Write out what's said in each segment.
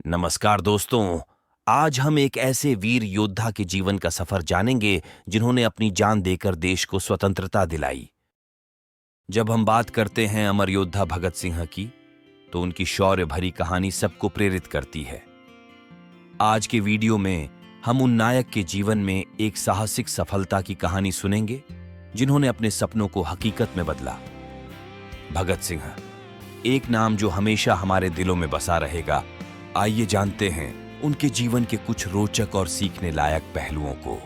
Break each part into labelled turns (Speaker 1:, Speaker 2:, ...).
Speaker 1: नमस्कार दोस्तों। आज हम एक ऐसे वीर योद्धा के जीवन का सफर जानेंगे जिन्होंने अपनी जान देकर देश को स्वतंत्रता दिलाई। जब हम बात करते हैं अमर योद्धा भगत सिंह की, तो उनकी शौर्य भरी कहानी सबको प्रेरित करती है। आज के वीडियो में हम उन नायक के जीवन में एक साहसिक सफलता की कहानी सुनेंगे जिन्होंने अपने सपनों को हकीकत में बदला। भगत सिंह, एक नाम जो हमेशा हमारे दिलों में बसा रहेगा। आइए जानते हैं उनके जीवन के कुछ रोचक और सीखने लायक पहलुओं को।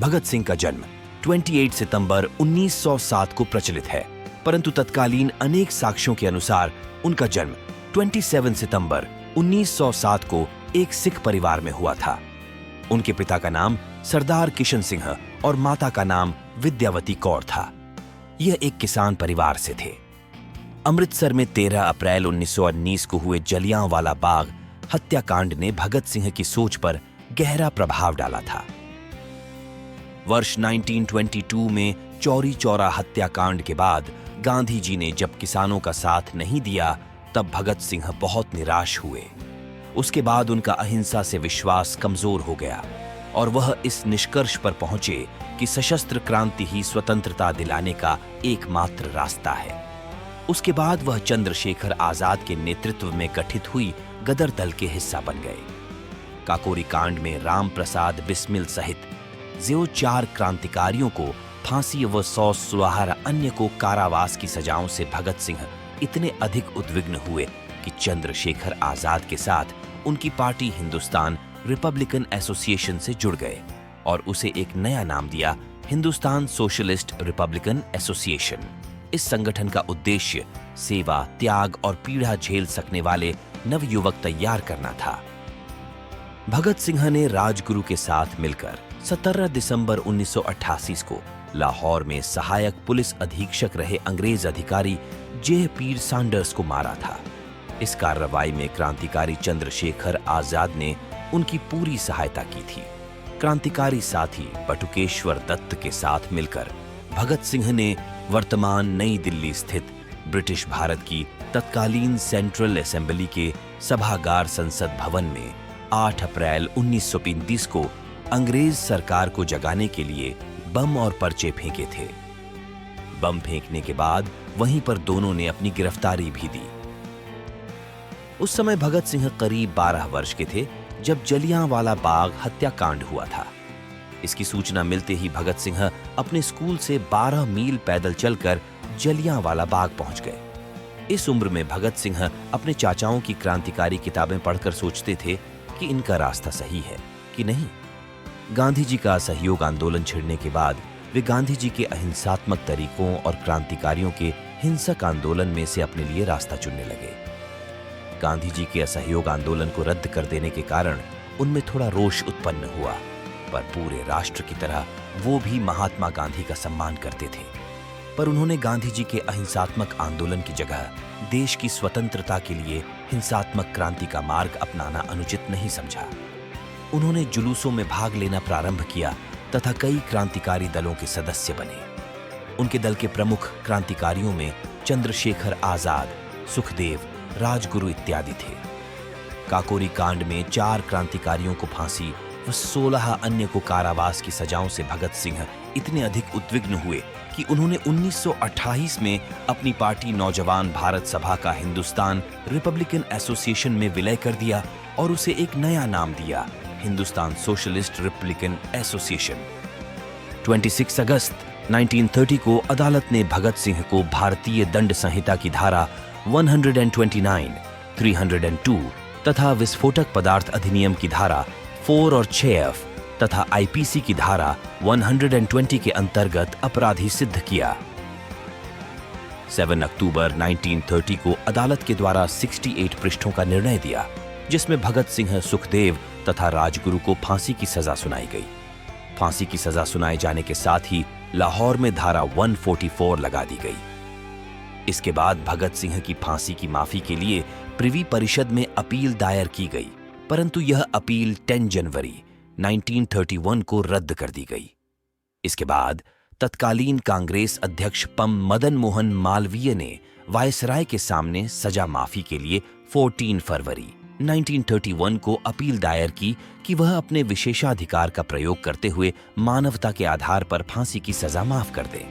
Speaker 1: भगत सिंह का जन्म 28 सितंबर 1907 को प्रचलित है, परंतु तत्कालीन अनेक साक्ष्यों के अनुसार उनका जन्म 27 सितंबर 1907 को एक सिख परिवार में हुआ था। उनके पिता का नाम सरदार किशन सिंह और माता का नाम विद्यावती कौर था। यह एक किसान परिवार से थे। अमृतसर में 13 अप्रैल 1919 को हुए जलियांवाला बाग हत्याकांड ने भगत सिंह की सोच पर गहरा प्रभाव डाला था। वर्ष 1922 में चौरी चौरा हत्याकांड के बाद गांधी जी ने जब किसानों का साथ नहीं दिया, तब भगत सिंह बहुत निराश हुए। उसके बाद उनका अहिंसा से विश्वास कमजोर हो गया और वह इस निष्कर्ष पर पहुंचे कि सशस्त्र क्रांति ही स्वतंत्रता दिलाने का एकमात्र रास्ता है। उसके बाद वह चंद्रशेखर आजाद के नेतृत्व में गठित हुई गदर दल के हिस्सा बन गए। काकोरी कांड में राम प्रसाद बिस्मिल सहित जो 4 क्रांतिकारियों को फांसी व 116 अन्य को कारावास की सजाओं से भगत सिंह इतने अधिक उद्विग्न हुए कि चंद्रशेखर आजाद के साथ उनकी पार्टी हिंदुस्तान रिपब्लिकन एसोसिएशन से जुड़ गए और उसे एक नया नाम दिया, हिंदुस्तान सोशलिस्ट रिपब्लिकन एसोसिएशन। इस संगठन का उद्देश्य सेवा, त्याग और पीड़ा झेल सकने वाले नवयुवक तैयार करना था। भगत सिंह ने राजगुरु के साथ मिलकर 17 दिसंबर 1988 को लाहौर में सहायक पुलिस अधीक्षक रहे अंग्रेज अधिकारी जे पीर सैंडर्स को मारा था। इस कार्रवाई में क्रांतिकारी चंद्रशेखर आजाद ने उनकी पूरी सहायता की थी। क्रांतिकारी साथी बटुकेश्वर दत्त के साथ मिलकर भगत सिंह ने वर्तमान नई दिल्ली स्थित ब्रिटिश भारत की तत्कालीन सेंट्रल असेंबली के सभागार संसद भवन में 8 अप्रैल 1935 को अंग्रेज सरकार को जगाने के लिए बम और पर्चे फेंके थे। बम फेंकने के बाद वहीं पर दोनों ने अपनी गिरफ्तारी भी दी। उस समय भगत सिंह करीब 12 वर्ष के थे जब जलियांवाला बाग हत्याकांड हुआ था। इसकी सूचना मिलते ही भगत सिंह अपने स्कूल से 12 मील पैदल चलकर जलियांवाला बाग पहुंच गए। इस उम्र में भगत सिंह अपने चाचाओं की क्रांतिकारी किताबें पढ़कर सोचते थे कि इनका रास्ता सही है कि नहीं। गांधी जी का असहयोग आंदोलन छिड़ने के बाद वे गांधी जी के अहिंसात्मक तरीकों और क्रांतिकारियों के हिंसक आंदोलन में से अपने लिए रास्ता चुनने लगे। गांधी जी के असहयोग आंदोलन को रद्द कर देने के कारण उनमें थोड़ा रोष उत्पन्न हुआ, पर पूरे राष्ट्र की तरह वो भी महात्मा गांधी का सम्मान करते थे। पर उन्होंने गांधी जी के अहिंसात्मक आंदोलन की जगह देश की स्वतंत्रता के लिए हिंसात्मक क्रांति का मार्ग अपनाना अनुचित नहीं समझा। उन्होंने जुलूसों में भाग लेना प्रारंभ किया तथा कई क्रांतिकारी दलों के सदस्य बने। उनके दल के प्रमुख क्रांतिकारियों में चंद्रशेखर आजाद, सुखदेव, राजगुरु इत्यादि थे। काकोरी कांड में 4 क्रांतिकारियों को फांसी व 16 अन्य को कारावास की सजाओं से भगत सिंह इतने अधिक उद्विग्न हुए कि उन्होंने 1928 में अपनी पार्टी नौजवान भारत सभा का हिंदुस्तान रिपब्लिकन एसोसिएशन में विलय कर दिया और उसे एक नया नाम दिया, हिंदुस्तान सोशलिस्ट रिपब्लिकन एसोसिएशन। 26 अगस्त 1930 को अदालत ने भगत सिंह को भारतीय दंड संहिता की धारा 129, 302 तथा विस्फोटक पदार्थ अधिनियम की धारा 4 और 6F तथा आईपीसी की धारा 120 के अंतर्गत अपराधी सिद्ध किया। 7 अक्टूबर 1930 को अदालत के द्वारा 68 पृष्ठों का निर्णय दिया, जिसमें भगत सिंह, सुखदेव तथा राजगुरु को फांसी की सजा सुनाई गई। फांसी की सजा सुनाए जाने के साथ ही लाहौर में धारा 144 लगा दी गई। इसके बाद भगत सिंह की फांसी की माफी के लिए प्रिवी परिषद में अपील दायर की गई, परंतु यह अपील 10 जनवरी 1931 को रद्द कर दी गई। इसके बाद तत्कालीन कांग्रेस अध्यक्ष पं मदन मोहन मालवीय ने वायसराय के सामने सजा माफी के लिए 14 फरवरी 1931 को अपील दायर की कि वह अपने विशेषाधिकार का प्रयोग करते हुए मानवता के आधार पर फांसी की सजा माफ कर दे।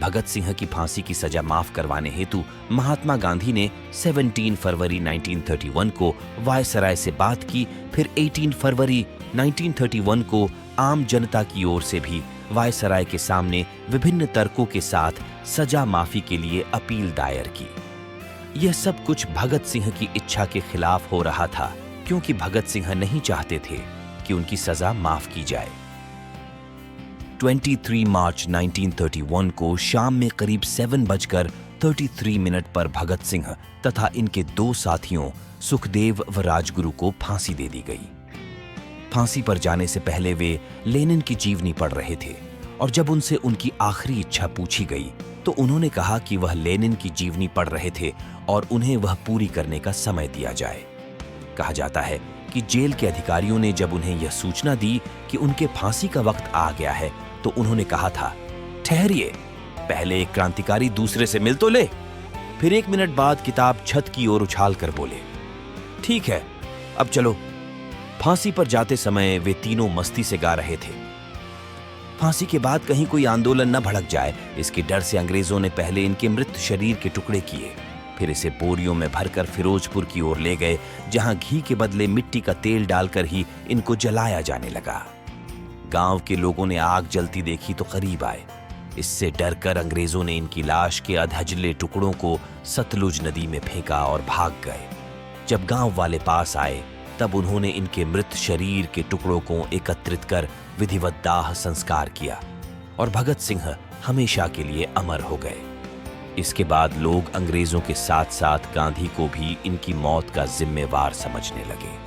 Speaker 1: भगत सिंह की फांसी की सजा माफ करवाने हेतु महात्मा गांधी ने 17 फरवरी 1931 को वायसराय से बात की। फिर 18 फरवरी 1931 को आम जनता की ओर से भी वायसराय के सामने विभिन्न तर्कों के साथ सजा माफी के लिए अपील दायर की। यह सब कुछ भगत सिंह की इच्छा के खिलाफ हो रहा था, क्योंकि भगत सिंह नहीं चाहते थे कि उनकी सजा माफ की जाए। 23 मार्च 1931 को शाम में करीब 7:33 पर भगत सिंह तथा इनके दो साथियों सुखदेव व राजगुरु को फांसी दे दी गई। फांसी पर जाने से पहले वे लेनिन की जीवनी पढ़ रहे थे और जब उनसे उनकी आखिरी इच्छा पूछी गई तो उन्होंने कहा कि वह लेनिन की जीवनी पढ़ रहे थे और उन्हें वह पूरी करने का समय दिया जाए। कहा जाता है कि जेल के अधिकारियों ने जब उन्हें यह सूचना दी कि उनके फांसी का वक्त आ गया है तो उन्होंने कहा था, ठहरिए, पहले एक क्रांतिकारी दूसरे से मिल तो ले। फिर 1 मिनट बाद किताब छत की ओर उछाल कर बोले, ठीक है, अब चलो। फांसी पर जाते समय वे तीनों मस्ती से गा रहे थे। फांसी के बाद कहीं कोई आंदोलन न भड़क जाए, इसके डर से अंग्रेजों ने पहले इनके मृत शरीर के टुकड़े किए, फिर इसे बोरियों में भरकर फिरोजपुर की ओर ले गए, जहां घी के बदले मिट्टी का तेल डालकर ही इनको जलाया जाने लगा। गांव के लोगों ने आग जलती देखी तो करीब आए। इससे डरकर अंग्रेजों ने इनकी लाश के अधजले टुकड़ों को सतलुज नदी में फेंका और भाग गए। जब गांव वाले पास आए तब उन्होंने इनके मृत शरीर के टुकड़ों को एकत्रित कर विधिवत दाह संस्कार किया और भगत सिंह हमेशा के लिए अमर हो गए। इसके बाद लोग अंग्रेजों के साथ साथ गांधी को भी इनकी मौत का जिम्मेवार समझने लगे।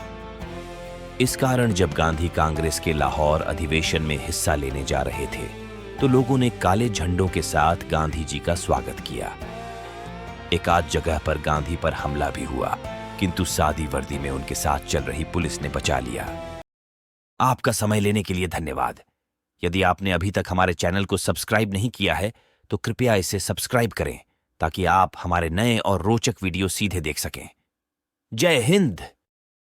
Speaker 1: इस कारण जब गांधी कांग्रेस के लाहौर अधिवेशन में हिस्सा लेने जा रहे थे तो लोगों ने काले झंडों के साथ गांधी जी का स्वागत किया। एक आध जगह पर गांधी पर हमला भी हुआ, किंतु सादी वर्दी में उनके साथ चल रही पुलिस ने बचा लिया। आपका समय लेने के लिए धन्यवाद। यदि आपने अभी तक हमारे चैनल को सब्सक्राइब नहीं किया है तो कृपया इसे सब्सक्राइब करें ताकि आप हमारे नए और रोचक वीडियो सीधे देख सकें। जय हिंद।